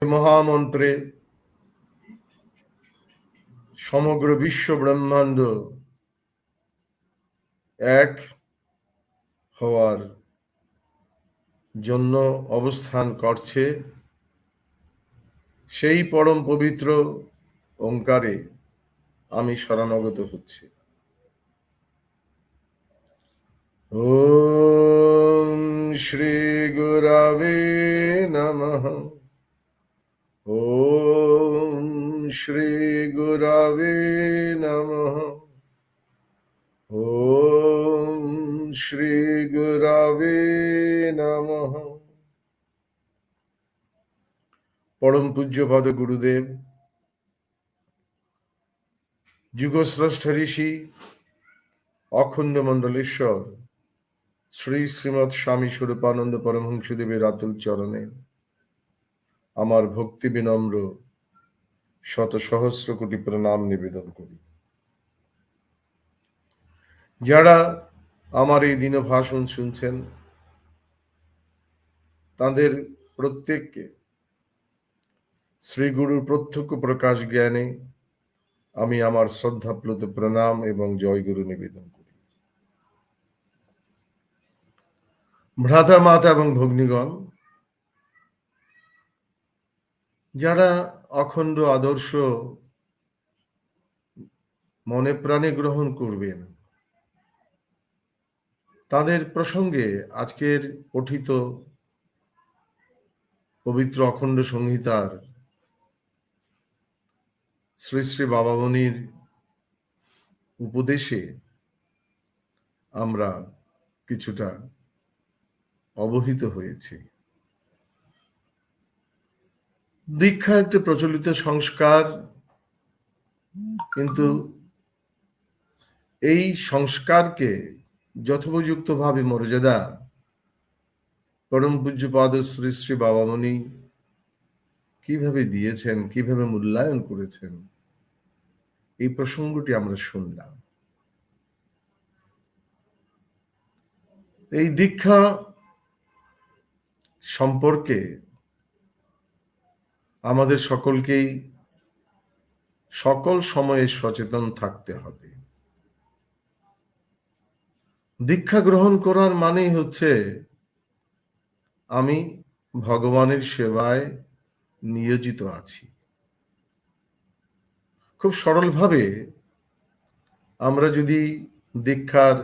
মহামন্ত্রে সমগ্র বিশ্ব ব্রহ্মাণ্ড এক হওয়ার জন্য অবস্থান করছে, সেই পরম পবিত্র ওঙ্কারে আমি শরণাগত হচ্ছি। ওম শ্রী গুরবে নমঃ। ওম শ্রী গুরবে নমঃ। ওম শ্রী গুরবে নমঃ। পরম পূজ্যপাদ গুরুদেব, যুগশ্রেষ্ঠ ঋষি অখণ্ড মণ্ডলেশ্বর শ্রী শ্রীমৎ স্বামী স্বরূপানন্দ পরমহংসদেবের আতুল চরণে আমার ভক্তি বিনম্র শত সহস্র কোটি প্রণাম নিবেদন করি। যারা আমার এই দিন ভাষণ শুনছেন, তাদের প্রত্যেককে শ্রী গুরুর প্রত্যক্ষ প্রকাশ জ্ঞানে আমি আমার শ্রদ্ধাপ্লুত প্রণাম এবং জয় গুরু নিবেদন করি। ভ্রাতা মাতা এবং ভগ্নীগণ, যারা অখণ্ড আদর্শ মনে প্রাণে গ্রহণ করবেন, তাদের প্রসঙ্গে আজকের পঠিত পবিত্র অখণ্ড সংহিতার শ্রী শ্রী বাবামণির উপদেশে আমরা কিছুটা অবহিত হয়েছি। দীক্ষা একটি প্রচলিত সংস্কার, কিন্তু এই সংস্কারকে যথোপযুক্তভাবে মর্যাদা পরম পূজ্যপাদ শ্রী শ্রী বাবামণি কিভাবে দিয়েছেন, কিভাবে মূল্যায়ন করেছেন, এই প্রসঙ্গটি আমরা শুনলাম। এই দীক্ষা সম্পর্কে আমাদের সকলকেই সকল সময়ে সচেতন থাকতে হবে। দীক্ষা গ্রহণ করার মানেই হচ্ছে আমি ভগবানের সেবায় নিয়োজিত আছি। খুব সরলভাবে আমরা যদি দীক্ষার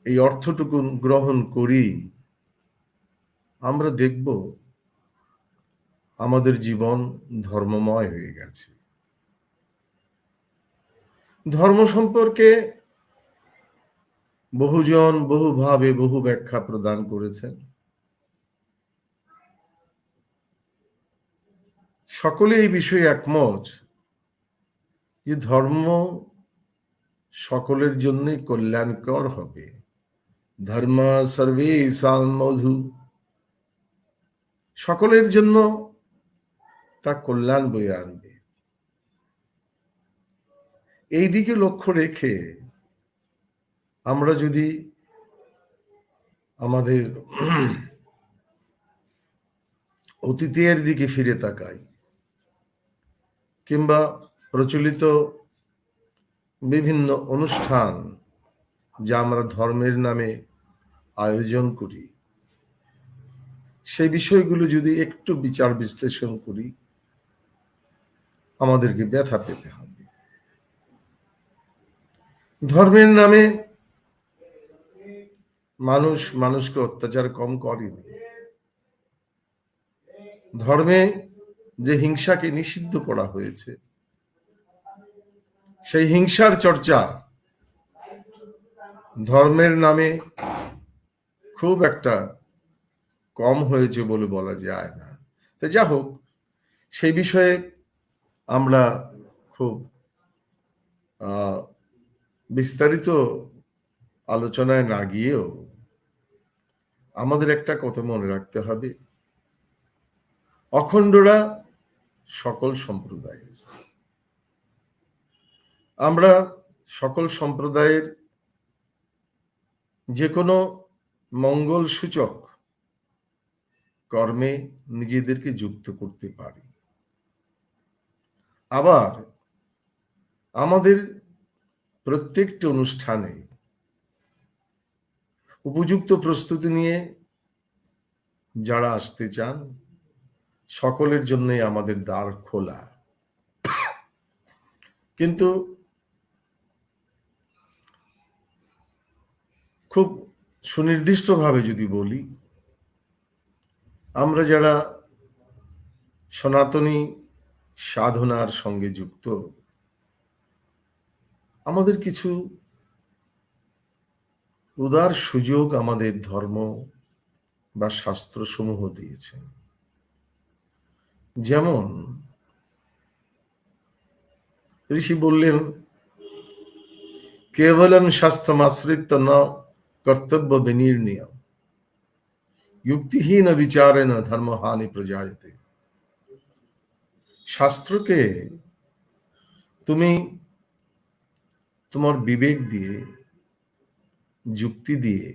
এই অর্থটুকু গ্রহণ করি, আমরা দেখব আমাদের জীবন ধর্মময় হয়ে গেছে। ধর্ম সম্পর্কে বহুজন বহুভাবে বহু ব্যাখ্যা প্রদান করেছেন। সকলে এই বিষয়ে একমত যে ধর্ম সকলের জন্যই কল্যাণকর হবে। ধর্ম সর্বেষাং মধু, সকলের জন্য তা কল্যাণ বয়ে আনবে। এই দিকে লক্ষ্য রেখে আমরা যদি আমাদের অতীতের দিকে ফিরে তাকাই, কিংবা প্রচলিত বিভিন্ন অনুষ্ঠান যা আমরা ধর্মের নামে আয়োজন করি, সেই বিষয়গুলো যদি একটু বিচার বিশ্লেষণ করি, আমাদেরকে ব্যথা পেতে হবে। ধর্মের নামে মানুষ মানুষকে অত্যাচার কম করেনি। ধর্মে যে হিংসাকে নিষিদ্ধ করা হয়েছে, সেই হিংসার চর্চা ধর্মের নামে খুব একটা কম হয়েছে বলে বলা যায় না। তো যা হোক, সেই বিষয়ে আমরা খুব বিস্তারিত আলোচনায় না গিয়েও আমাদের একটা কথা মনে রাখতে হবে, অখণ্ডরা সকল সম্প্রদায়ের। আমরা সকল সম্প্রদায়ের যে কোনো মঙ্গল সূচক কর্মে নিজেদেরকে যুক্ত করতে পারি। আবার আমাদের প্রত্যেকটি অনুষ্ঠানে উপযুক্ত প্রস্তুতি নিয়ে যারা আসতে চান সকলের জন্যই আমাদের দ্বার খোলা। কিন্তু খুব সুনির্দিষ্টভাবে যদি বলি, আমরা যারা সনাতনী সাধনার সঙ্গে যুক্ত, আমাদের কিছু উদার সুযোগ আমাদের ধর্ম বা শাস্ত্র সমূহ দিয়েছেন। যেমন ঋষি বললেন, কেবলম শাস্ত্রমাশ্রিত ন কর্তব্য বিনির্ণীয় যুক্তিহীন বিচারেণ ধর্মহানি প্রজায়তে। শাস্ত্রকে তুমি তোমার বিবেক দিয়ে, যুক্তি দিয়ে,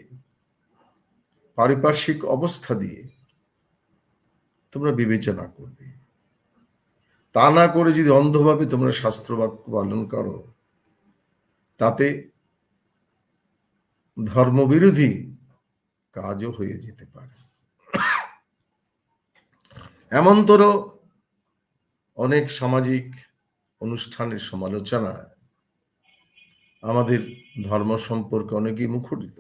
পারিপার্শ্বিক অবস্থা দিয়ে তোমরা বিবেচনা করবে। তা না করে যদি অন্ধভাবে তোমরা শাস্ত্র বাক্য পালন করো, তাতে ধর্মবিরোধী কাজও হয়ে যেতে পারে। এমনতর অনেক সামাজিক অনুষ্ঠানের সমালোচনা আমাদের ধর্ম সম্পর্কে অনেকেই মুখরিত,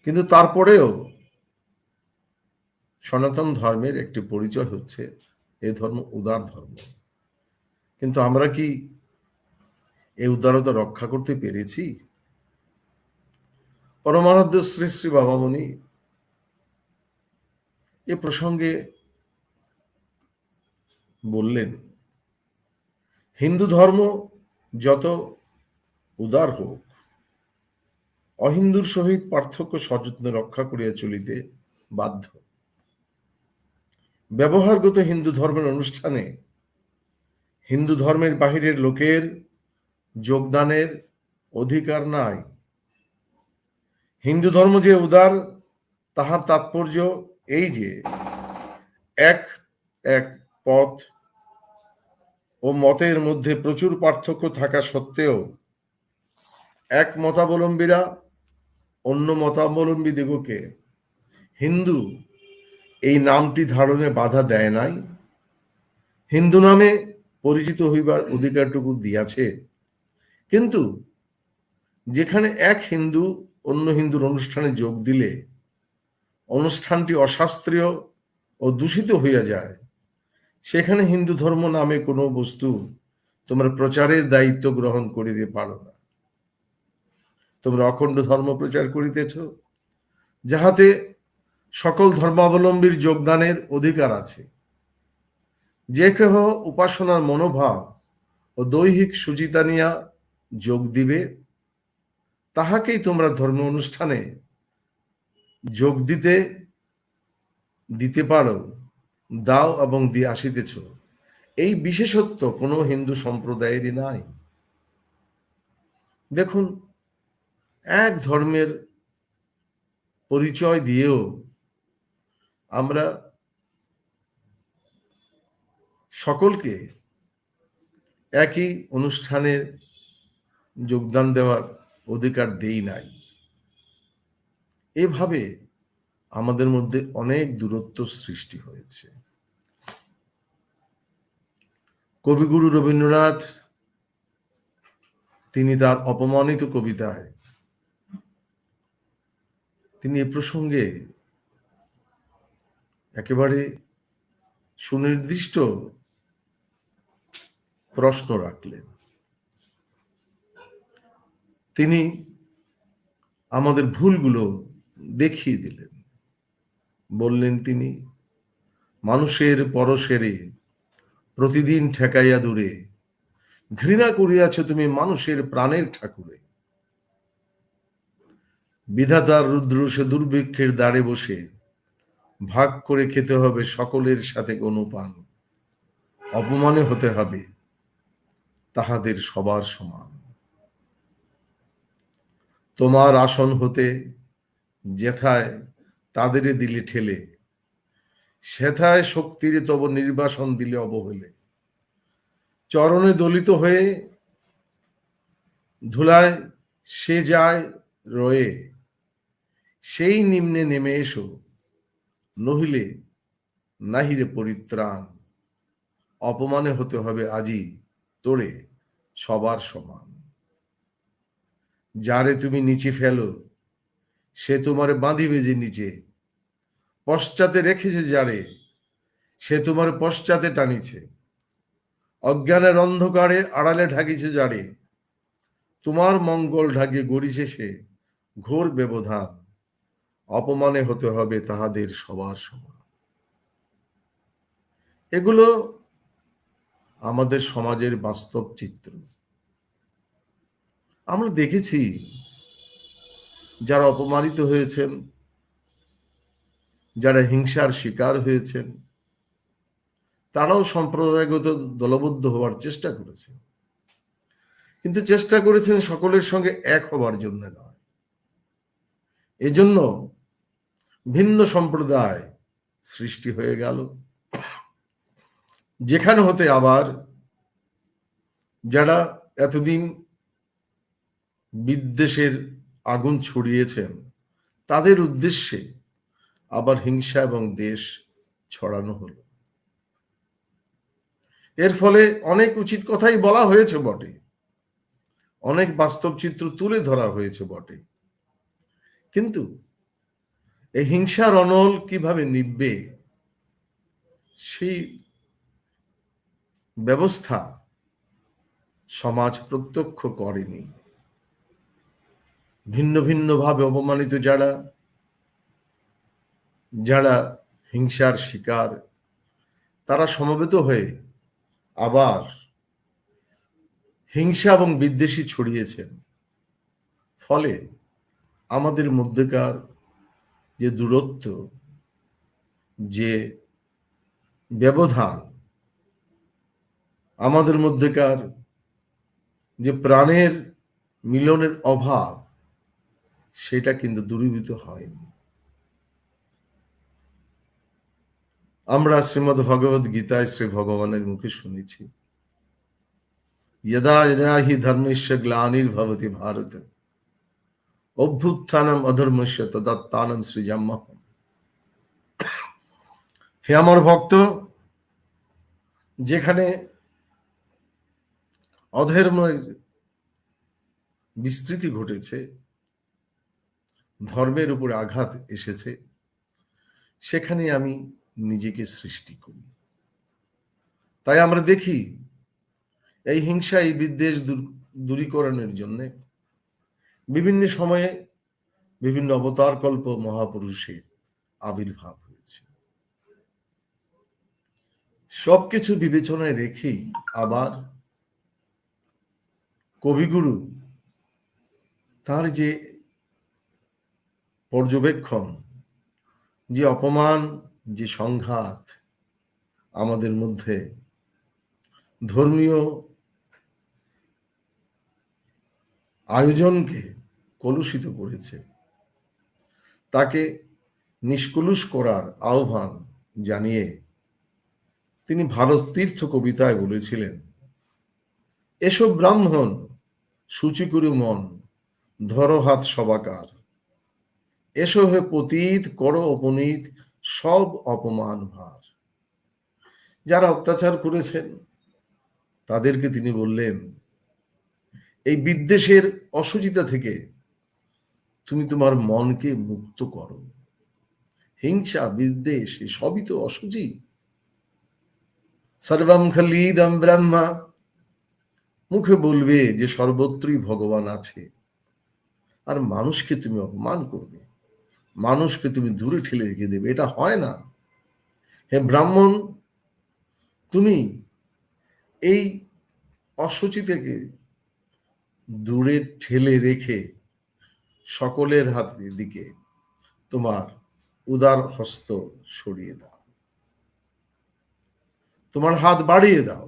কিন্তু তারপরেও সনাতন ধর্মের একটি পরিচয় হচ্ছে এই ধর্ম উদার ধর্ম। কিন্তু আমরা কি এই উদারতা রক্ষা করতে পেরেছি? পরমারাধ্য শ্রী শ্রী বাবামণি এ প্রসঙ্গে বললেন, হিন্দু ধর্ম যত উদার হোক, অহিন্দুর সহিত পার্থক্য সযত্নে রক্ষা করিয়া চলিতে বাধ্য। ব্যবহারগত হিন্দু ধর্মের অনুষ্ঠানে হিন্দু ধর্মের বাহিরের লোকের যোগদানের অধিকার নাই। হিন্দু ধর্ম যে উদার, তাহার তাৎপর্য এই যে এক এক পথ ও মতের মধ্যে প্রচুর পার্থক্য থাকা সত্ত্বেও এক মতাবলম্বীরা অন্য মতাবলম্বীদিগকে হিন্দু এই নামটি ধারণে বাধা দেয় নাই, হিন্দু নামে পরিচিত হইবার অধিকারটুকু দিয়াছে। কিন্তু যেখানে এক হিন্দু অন্য হিন্দুর অনুষ্ঠানে যোগ দিলে অনুষ্ঠানটি অশাস্ত্রীয় ও দূষিত হইয়া যায়, সেখানে হিন্দু ধর্ম নামে কোনো বস্তু তোমরা প্রচারের দায়িত্ব গ্রহণ করিতে পারো না। তোমরা অখণ্ড ধর্ম প্রচার করিতেছ, যাহাতে সকল ধর্মাবলম্বীর যোগদানের অধিকার আছে। যে কেহ উপাসনার মনোভাব ও দৈহিক সুচিতা নিয়া যোগ দিবে, তাহাকেই তোমরা ধর্ম অনুষ্ঠানে যোগ দিতে পারো, দাও এবং দিয়ে আসিতেছ। এই বিশেষত্ব কোনো হিন্দু সম্প্রদায়েরই নাই। দেখুন, এক ধর্মের পরিচয় দিয়েও আমরা সকলকে একই অনুষ্ঠানে যোগদান দেওয়ার অধিকার দেই নাই। এভাবে আমাদের মধ্যে অনেক দূরত্ব সৃষ্টি হয়েছে। কবিগুরু রবীন্দ্রনাথ তিনি তার অপমানিত কবিতায় তিনি এ প্রসঙ্গে একেবারে সুনির্দিষ্ট প্রশ্ন রাখলেন। তিনি আমাদের ভুলগুলো দেখিয়ে দিলেন। বললেন তিনি, মানুষের পরশেরে প্রতিদিন ঠেকাইয়া দূরে, ঘৃণা করিয়াছ তুমি মানুষের প্রাণের ঠাকুরে। বিধাতার রুদ্র সে দুর্ভিক্ষের দ্বারে বসে ভাগ করে খেতে হবে সকলের সাথে গনুপান, অপমানে হতে হবে তাহাদের সবার সমান। তোমার আসন হতে যেথায় তাদের দিলে ঠেলে, সেথায় শক্তির তব নির্বাসন দিলে অবহেলে। চরণে দলিত হয়ে ধুলায় সে যায় রয়ে, সেই নিম্নে নেমে এসো, নহিলে নাহিরে পরিত্রাণ। অপমানে হতে হবে আজি তোরে সবার সমান। যারে তুমি নিচে ফেলো, সে তোমারে বাঁধিবে যে নিচে। পশ্চাতে রেখেছে যারে, সে তোমার পশ্চাতে টানিছে। অজ্ঞানের অন্ধকারে আড়ালে ঢাকিছে যারে, তোমার মঙ্গল ঢাকে গড়িছে সে ঘোর ব্যবধান। অপমানে হতে হবে তাহাদের সবার সমান। এগুলো আমাদের সমাজের বাস্তব চিত্র। আমরা দেখেছি যারা অপমানিত হয়েছেন, যারা হিংসার শিকার হয়েছেন, তারাও সম্প্রদায়গত দলবদ্ধ হওয়ার চেষ্টা করেছেন, কিন্তু চেষ্টা করেছেন সকলের সঙ্গে এক হবার জন্য নয়। এজন্য ভিন্ন সম্প্রদায় সৃষ্টি হয়ে গেল, যেখানে হতে আবার যারা এতদিন বিদ্বেষের আগুন ছড়িয়েছেন, তাদের উদ্দেশ্যে আবার হিংসা এবং দেশ ছড়ানো হলো। এর ফলে অনেক উচিত কথাই বলা হয়েছে বটে, অনেক বাস্তব চিত্র তুলে ধরা হয়েছে বটে, কিন্তু এই হিংসার অনল কিভাবে নিববে সেই ব্যবস্থা সমাজ প্রত্যক্ষ করেনি। ভিন্ন ভিন্ন ভাবে অপমানিত যারা যারা হিংসার শিকার, তারা সমবেত হয়ে আবার হিংসা এবং বিদ্বেষী ছড়িয়েছেন। ফলে আমাদের মধ্যেকার যে দূরত্ব, যে ব্যবধান, আমাদের মধ্যেকার যে প্রাণের মিলনের অভাব, সেটা কিন্তু দূরীভূত হয়নি। আমরা শ্রীমদ্ ভগবদ গীতায় শ্রী ভগবানের মুখে শুনেছি, यदा यदा हि धर्मस्य ग्लानिर्भवति भारत অভ্যুত্থানম অধর্মস্য তদাত্মানম সৃজাম্যহম। হে আমার ভক্ত, যেখানে অধর্মের বিস্তৃতি ঘটেছে, ধর্মের উপরে আঘাত এসেছে, সেখানে আমি নিজেকে সৃষ্টি করি। তাই আমরা দেখি এই হিংসা, এই বিদ্বেষ দূরীকরণের জন্য বিভিন্ন সময়ে বিভিন্ন অবতার কল্প মহাপুরুষের আবির্ভাব হয়েছে। সবকিছু বিবেচনায় রেখেই আবার কবিগুরু তার যে পর্যবেক্ষণ, যে অপমান, যে সংঘাত আমাদের মধ্যে ধর্মীয় আয়োজনকে কলুষিত করেছে, তাকে নিষ্কলুষ করার আহ্বান জানিয়ে তিনি ভারত তীর্থ কবিতায় বলেছিলেন, এসব ব্রাহ্মণ সূচি করে মন, ধরো হাত সবাকার, এসো হে পতীত করো অপনীত সব অপমান ভার। যারা অত্যাচার করেছেন তাদেরকে তিনি বললেন, এই বিদ্বেষের অসুচিতা থেকে তুমি তোমার মনকে মুক্ত করো। হিংসা, বিদ্বেষ সবই তো অসুচি। সর্বম খলিদম ব্রহ্মা, মুখে বলবে যে সর্বত্রই ভগবান আছে, আর মানুষকে তুমি অপমান করবে, মানুষকে তুমি দূরে ঠেলে রেখে দেবে, এটা হয় না। হে ব্রাহ্মণ, তুমি এই অসুচি থেকে দূরে ঠেলে রেখে সকলের হাতের দিকে তোমার উদার হস্ত সরিয়ে দাও, তোমার হাত বাড়িয়ে দাও।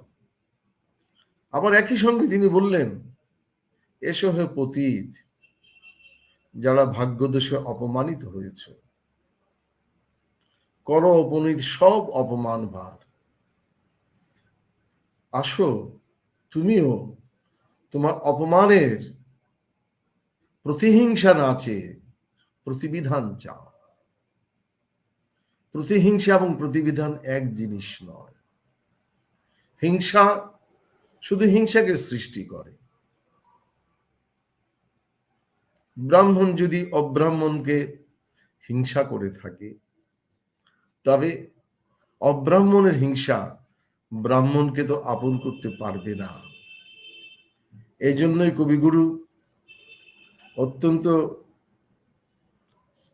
আবার একই সঙ্গে তিনি বললেন, এসো হে পতীত, যারা ভাগ্যদোষে অপমানিত হয়েছে, করো অপনীত সব অপমান ভার। আসো তুমিও তোমার অপমানের প্রতিহিংসা না চেয়ে প্রতিবিধান চাও। প্রতিহিংসা এবং প্রতিবিধান এক জিনিস নয়। হিংসা শুধু হিংসাকে সৃষ্টি করে। ব্রাহ্মণ যদি অব্রাহ্মণকে হিংসা করে থাকে, তবে অব্রাহ্মণের হিংসা ব্রাহ্মণকে তো আপন করতে পারবে না। এই জন্যই কবিগুরু অত্যন্ত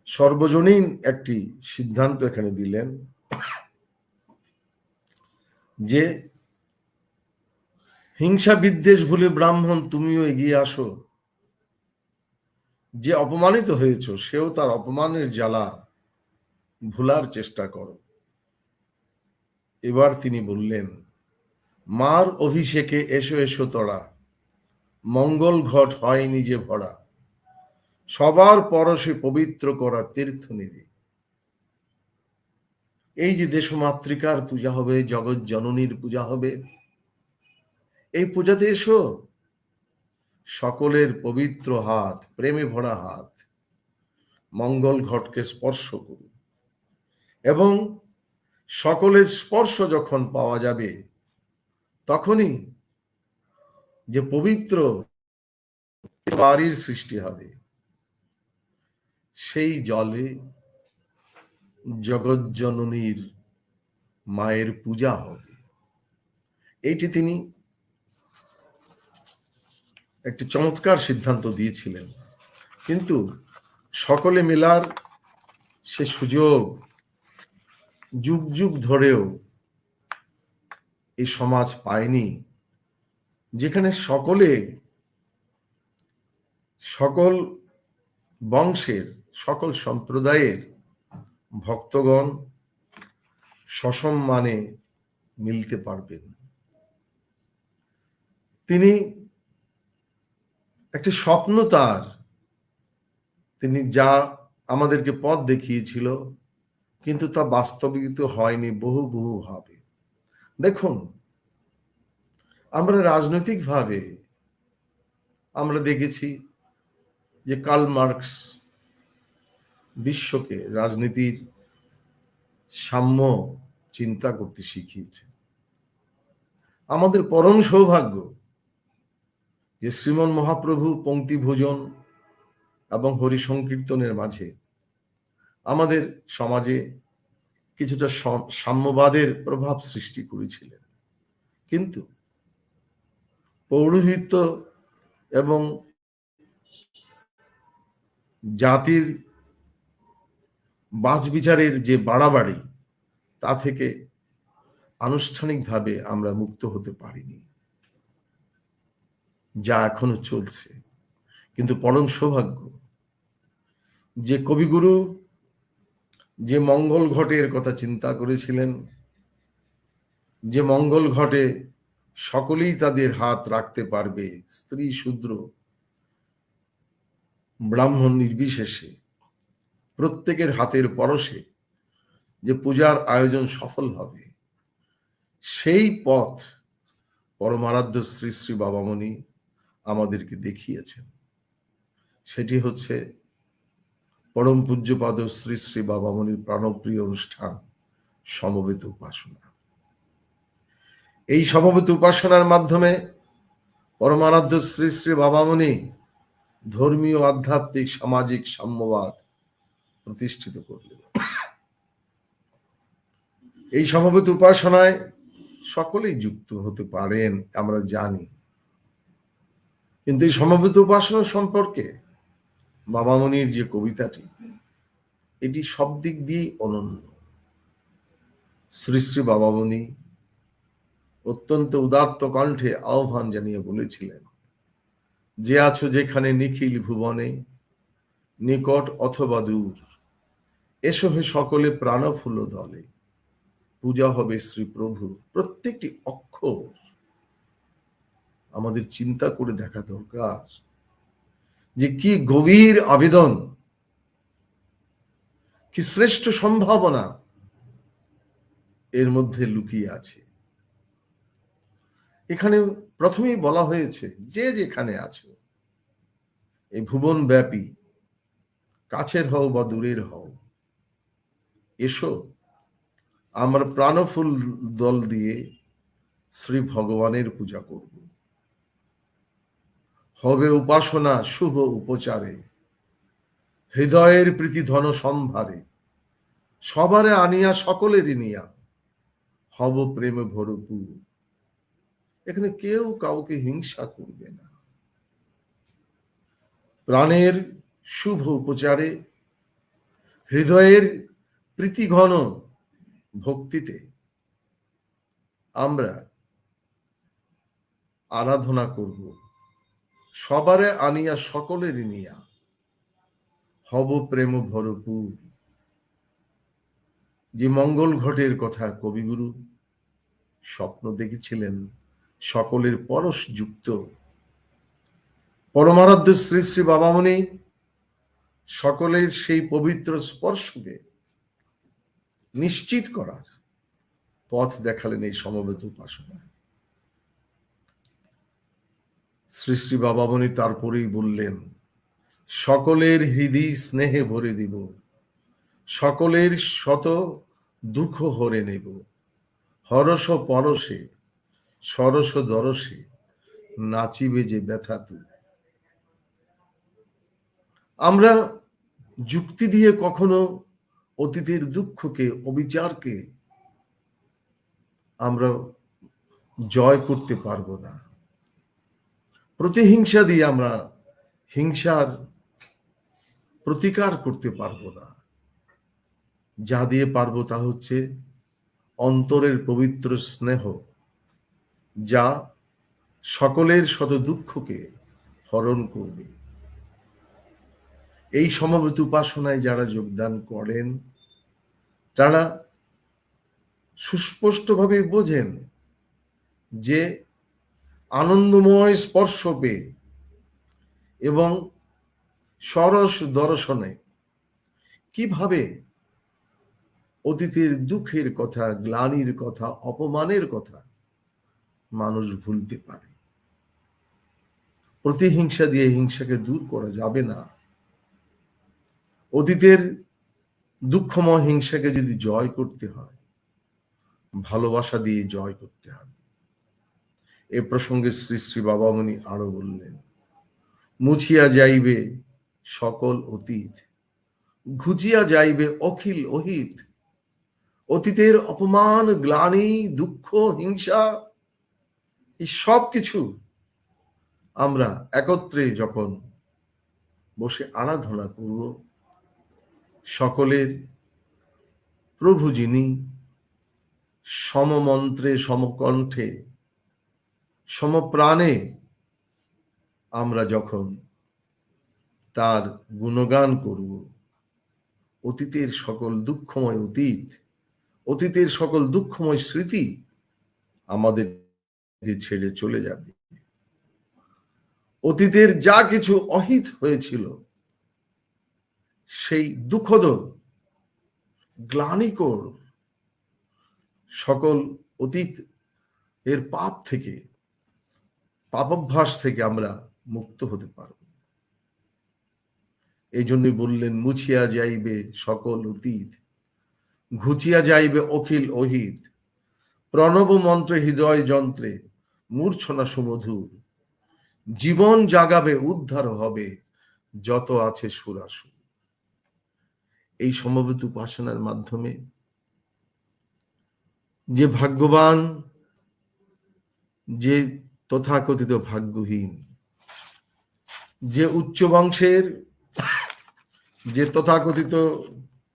সর্বজনীন একটি সিদ্ধান্ত এখানে দিলেন যে হিংসা বিদ্বেষ ভুলে ব্রাহ্মণ তুমিও এগিয়ে আসো। যে অপমানিত হয়েছ সেও তার অপমানের জ্বালা ভুলার চেষ্টা করো। এবার তিনি বললেন, মার অভিষেকে এসো এসো তোরা, মঙ্গল ঘট হয় নিজে ভরা, সবার পরশে পবিত্র করা তীর্থ নিবে। এই যে দেশমাতৃকার পূজা হবে, জগৎ জননীর পূজা হবে, এই পূজাতে এসো, সকলের পবিত্র হাত, প্রেমে ভরা হাত মঙ্গল ঘটকে স্পর্শ করুন, এবং সকলের স্পর্শ যখন পাওয়া যাবে তখনই যে পবিত্র বাড়ির সৃষ্টি হবে, সেই জলে জগৎ জননীর মায়ের পূজা হবে। এইটি তিনি একটি চমৎকার সিদ্ধান্ত দিয়েছিলেন, কিন্তু সকলে মেলার সে সুযোগ যুগ যুগ ধরেও এই সমাজ পায়নি, যেখানে সকলে সকল বংশের সকল সম্প্রদায়ের ভক্তগণ সসম্মানে মিলতে পারবেন। তিনি একটি স্বপ্ন তার, তিনি যা আমাদেরকে পথ দেখিয়েছিল, কিন্তু তা বাস্তবিত হয়নি বহু বহু ভাবে। দেখুন, আমরা রাজনৈতিকভাবে আমরা দেখেছি যে কার্ল মার্কস বিশ্বকে রাজনীতির সাম্য চিন্তা করতে শিখিয়েছে। আমাদের পরম সৌভাগ্য যে শ্রীমন মহাপ্রভু পঙ্ক্তি ভোজন এবং হরি সংকীর্তনের মাঝে আমাদের সমাজে কিছুটা সাম্যবাদের প্রভাব সৃষ্টি করেছিলেন, কিন্তু পৌরোহিত্য এবং জাতির বাছবিচারের যে বাড়াবাড়ি, তা থেকে আনুষ্ঠানিকভাবে আমরা মুক্ত হতে পারিনি, যা এখনো চলছে। কিন্তু পরম সৌভাগ্য যে কবিগুরু যে মঙ্গল ঘটের কথা চিন্তা করেছিলেন, যে মঙ্গল ঘটে সকলেই তাদের হাত রাখতে পারবে, স্ত্রী শূদ্র ব্রাহ্মণ নির্বিশেষে প্রত্যেকের হাতের পরশে যে পূজার আয়োজন সফল হবে, সেই পথ পরমারাধ্য শ্রী শ্রী বাবামণি আমাদেরকে দেখিয়েছেন। সেটি হচ্ছে পরম পূজ্যপাদ শ্রী শ্রী বাবামণির প্রাণপ্রিয় অনুষ্ঠান সমবেত উপাসনা। এই সমবেত উপাসনার মাধ্যমে পরমারাধ্য শ্রী শ্রী বাবামণি ধর্মীয়, আধ্যাত্মিক, সামাজিক সাম্যবাদ প্রতিষ্ঠিত করলেন। এই সমবেত উপাসনায় সকলেই যুক্ত হতে পারেন আমরা জানি, কিন্তু এই সমবেত উপাসনা সম্পর্কে বাবামণির যে কবিতাটি, এটি সব দিক দিয়ে অনন্য। শ্রী শ্রী বাবামণি অত্যন্ত উদাত্ত কণ্ঠে আহ্বান জানিয়ে বলেছিলেন, যে আছো যেখানে নিখিল ভুবনে, নিকট অথবা দূর, এসো হে সকলে প্রাণফুল দলে, পূজা হবে শ্রী প্রভু। প্রত্যেকটি অক্ষর আমাদের চিন্তা করে দেখা দরকার যে কি গভীর আবেদন, কি শ্রেষ্ঠ সম্ভাবনা এর মধ্যে লুকিয়ে আছে। এখানে প্রথমেই বলা হয়েছে, যে যেখানে আছো, এই ভুবন ব্যাপী, কাছের হও বা দূরের হও, এসো আমরা প্রাণফুল দল দিয়ে শ্রী ভগবানের পূজা করব। হবে উপাসনা শুভ উপচারে, হৃদয়ের প্রীতি ধন সম্ভারে, সবারে আনিয়া সকলেরই নিয়া হব প্রেমে ভরপুর। এখানে কেউ কাউকে হিংসা করবে না। প্রাণের শুভ উপচারে, হৃদয়ের প্রীতিঘন ভক্তিতে আমরা আরাধনা করব। সবারে আনিয়া সকলেরই নিয়া হব প্রেম ভরপুর। যে মঙ্গল ঘটের কথা কবিগুরু স্বপ্ন দেখেছিলেন, সকলের পরশ যুক্ত পরমারাধ্য শ্রী শ্রী বাবামণি সকলের সেই পবিত্র স্পর্শকে নিশ্চিত করার পথ দেখালেন এই সমবেত উপাসনায়। শ্রী শ্রী বাবামণি তারপরেই বললেন, সকলের হৃদয় স্নেহে ভরে দিব, সকলের শত দুঃখ হরে নেব, হরস পরশে সরস দরসে নাচিবে যে ব্যথা তুই। আমরা যুক্তি দিয়ে কখনো অতীতের দুঃখকে, অবিচারকে আমরা জয় করতে পারবো না। প্রতিহিংসা দিয়ে আমরা হিংসার প্রতিকার করতে পারবো না। যা দিয়ে পারবো তা হচ্ছে অন্তরের পবিত্র স্নেহ, যা সকলের শত দুঃখকে হরণ করবে। এই সমবেত উপাসনায় যারা যোগদান করেন, তারা সুস্পষ্টভাবে বোঝেন যে আনন্দময় স্পর্শ পেয়ে এবং সরস দর্শনে কিভাবে অতীতের দুঃখের কথা, গ্লানির কথা, অপমানের কথা মানুষ ভুলতে পারে। প্রতিহিংসা দিয়ে হিংসাকে দূর করা যাবে না। অতীতের দুঃখময় হিংসাকে যদি জয় করতে হয়, ভালোবাসা দিয়ে জয় করতে হবে। এ প্রসঙ্গে শ্রী শ্রী বাবামণি আরো বললেন, মুছিয়া যাইবে সকল অতীত, ঘুচিয়া যাইবে অখিল অহিত। অতীতের অপমান, গ্লানি, দুঃখ, হিংসা, এই সব কিছু আমরা একত্রে যখন বসে আরাধনা করব, সকলের প্রভু যিনি সমমন্ত্রে, সমকণ্ঠে, সমপ্রাণে আমরা যখন তার গুণগান করব, অতীতের সকল দুঃখময় অতীত, অতীতের সকল দুঃখময় স্মৃতি আমাদের ছেড়ে চলে যাবে। অতীতের যা কিছু অহিত হয়েছিল, সেই দুঃখদ, গ্লানিকর সকল অতীত এর পাপ থেকে, পাপাভ্যাস থেকে আমরা মুক্ত হতে পারব। এই জন্যই বললেন, মুছিয়া যাইবে সকল অতীত, ঘুচিয়া যাইবে অখিল অহিত। প্রণব মন্ত্রে হৃদয় যন্ত্রে মূর্ছনা সুমধুর। জীবন জাগাবে, উদ্ধার হবে যত আছে সুরাসুর। এই সমবেত উপাসনার মাধ্যমে যে ভাগ্যবান, যে তথাকথিত ভাগ্যহীন, যে উচ্চ বংশের, যে তথাকথিত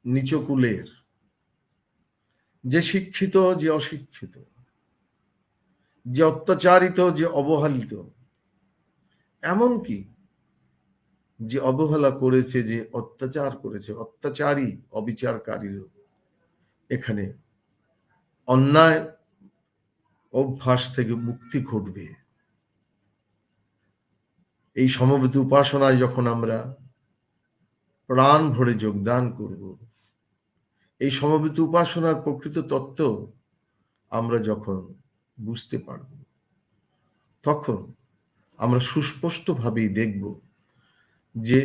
নিচকুলের, যে শিক্ষিত, যে অশিক্ষিত, যে অত্যাচারিত, যে অবহেলিত, এমনকি যে অবহেলা করেছে, যে অত্যাচার করেছে, অত্যাচারী, অবিচারকারীরও এখানে অন্যায় অভ্যাস থেকে মুক্তি ঘটবে। এই সমবেত উপাসনায় যখন আমরা প্রাণ ভরে যোগদান করব, এই সমবেত উপাসনার প্রকৃত তত্ত্ব আমরা যখন বুঝতে পারব, তখন আমরা সুস্পষ্টভাবেই দেখব যে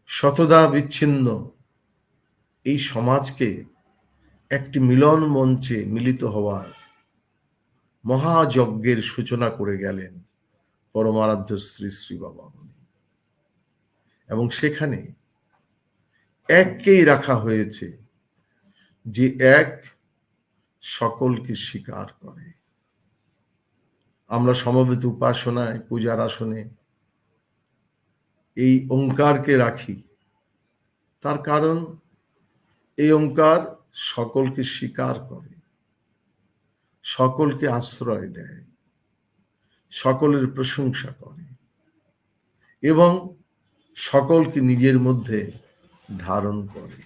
শতদা বিচ্ছিন্ন এই সমাজকে একটি মিলন মঞ্চে মিলিত হওয়ার মহাযজ্ঞের সূচনা করে গেলেন পরমারাধ্য শ্রী শ্রী বাবামণি। এবং সেখানে এককেই রাখা হয়েছে, যে এক সকলকে স্বীকার করে। আমরা সমবেত উপাসনায়, পূজার আসনে এই ওঙ্কারকে রাখি, তার কারণ এই ওঙ্কার সকলকে স্বীকার করে, সকলকে আশ্রয় দেয়, সকলের প্রশংসা করে এবং সকলকে নিজের মধ্যে ধারণ করে।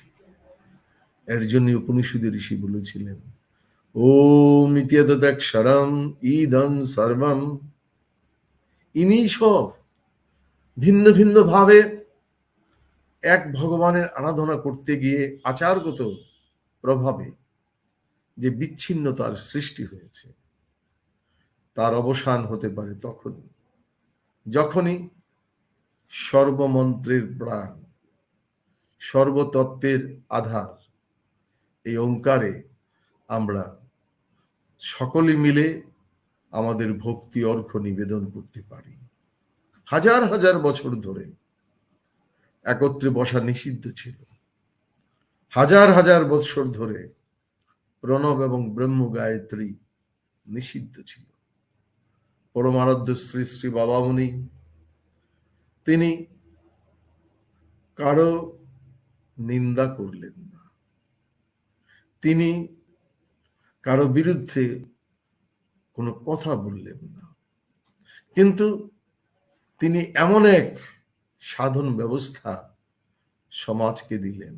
এর জন্য উপনিষদের ঋষি বলেছিলেন, ওম ইত্যেতদক্ষরম ইদং সর্বম। ইনি সব ভিন্ন ভিন্ন ভাবে এক ভগবানের আরাধনা করতে গিয়ে আচারগত প্রভাবে যে বিচ্ছিন্নতার সৃষ্টি হয়েছে, তার অবসান হতে পারে তখনই যখনই সর্বমন্ত্রের প্রাণ, সর্বতত্ত্বের আধার এই ওঙ্কারে আমরা সকলে মিলে আমাদের ভক্তি অর্ঘ্য নিবেদন করতে পারি। হাজার হাজার বছর ধরে একত্রে বসা নিষিদ্ধ ছিল। হাজার হাজার বছর ধরে প্রণব এবং ব্রহ্ম গায়ত্রী নিষিদ্ধ ছিল। পরমারাধ্য শ্রী শ্রী বাবামণি তিনি কারো নিন্দা করলেন না, তিনি কারো বিরুদ্ধে কোনো কথা বললেন না, কিন্তু তিনি এমন এক সাধন ব্যবস্থা সমাজকে দিলেন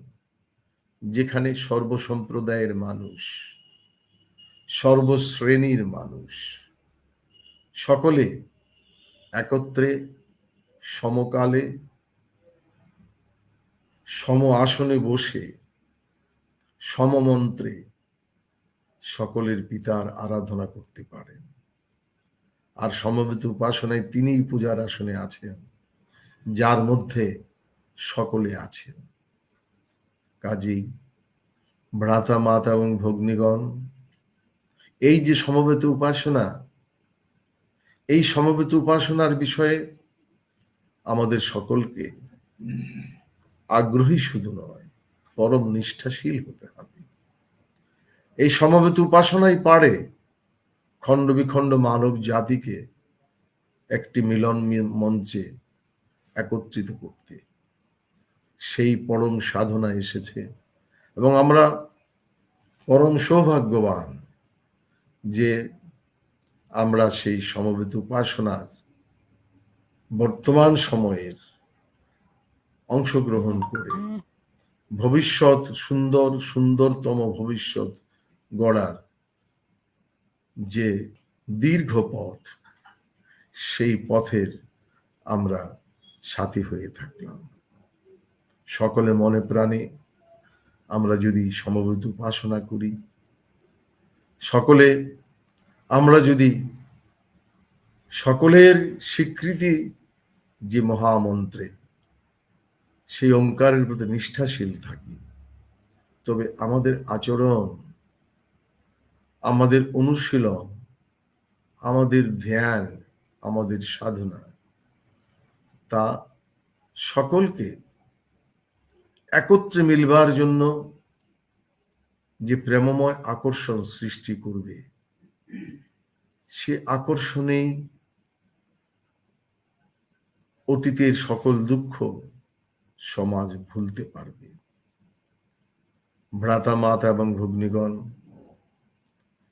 যেখানে সর্বসম্প্রদায়ের মানুষ, সর্বশ্রেণীর মানুষ সকলে একত্রে সমকালে সম আসনে বসে সমমন্ত্রে সকলের পিতার আরাধনা করতে পারেন। আর সমবেত উপাসনায় তিনিই পূজার আসনে আছেন, যার মধ্যে সকলে আছেন। কাজেই ভ্রাতা মাতা এবং ভগ্নীগণ, এই যে সমবেত উপাসনা, এই সমবেত উপাসনার বিষয়ে আমাদের সকলকে আগ্রহী শুধু নয়, পরম নিষ্ঠাশীল হতে হবে। এই সমবেত উপাসনাই পারে খণ্ড বিখণ্ড মানব জাতিকে একটি মিলন মঞ্চে একত্রিত করতে। সেই পরম সাধনা এসেছে এবং আমরা পরম সৌভাগ্যবান যে আমরা সেই সমবেত উপাসনার বর্তমান সময়ের অংশগ্রহণ করে ভবিষ্যৎ সুন্দরতম ভবিষ্যৎ গড়ার যে দীর্ঘ পথ, সেই পথের আমরা সাথী হয়ে থাকলাম। সকলে মনে প্রাণে আমরা যদি সমবেত উপাসনা করি, সকলে আমরা যদি সকলের স্বীকৃতি যে মহামন্ত্রে, সেই ওঙ্কারের প্রতি নিষ্ঠাশীল থাকি, তবে আমাদের আচরণ, আমাদের অনুশীলন, আমাদের ধ্যান, আমাদের সাধনা, তা সকলকে একত্রে মিলবার জন্য যে প্রেমময় আকর্ষণ সৃষ্টি করবে, সে আকর্ষণেই অতীতের সকল দুঃখ সমাজ ভুলতে পারবে। ভ্রাতা মাতা এবং ভগ্নীগণ,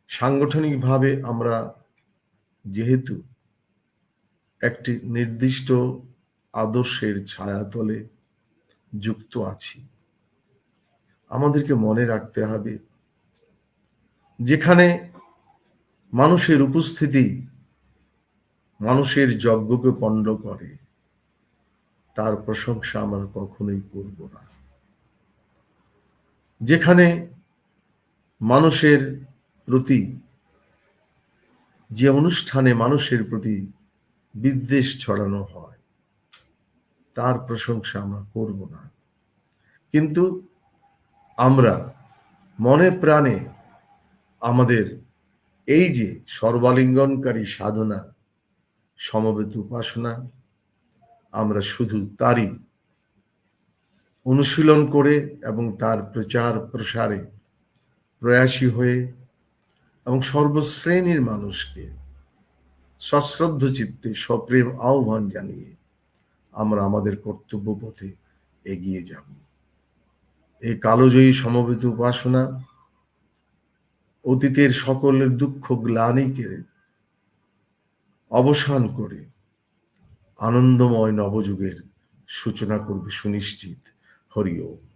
সাংগঠনিকভাবে আমরা যেহেতু একটি নির্দিষ্ট আদর্শের ছায়াতলে যুক্ত আছি, আমাদেরকে মনে রাখতে হবে যেখানে মানুষের উপস্থিতি মানুষের যজ্ঞকে পণ্ড করে, তার প্রশংসা আমরা কখনোই করব না। যেখানে মানুষের প্রতি যে অনুষ্ঠানে মানুষের প্রতি বিদ্বেষ ছড়ানো হয় তার প্রশংসা আমরা করব না, কিন্তু আমরা মনে প্রাণে আমাদের এই যে সর্বালিঙ্গনকারী সাধনা, সমবেত উপাসনা, আমরা শুধু তারই অনুশীলন করে এবং তার প্রচার প্রসারে প্রয়াসী হয়ে এবং সর্বশ্রেণীর মানুষকে সশ্রদ্ধ চিত্তে সপ্রেম আহ্বান জানিয়ে আমরা আমাদের কর্তব্য পথে এগিয়ে যাব। এই কালজয়ী সমবেত উপাসনা অতীতের সকলের দুঃখ গ্লানিকে অবসান করে আনন্দময় নবযুগের সূচনা করবে সুনিশ্চিত। হরি ওম।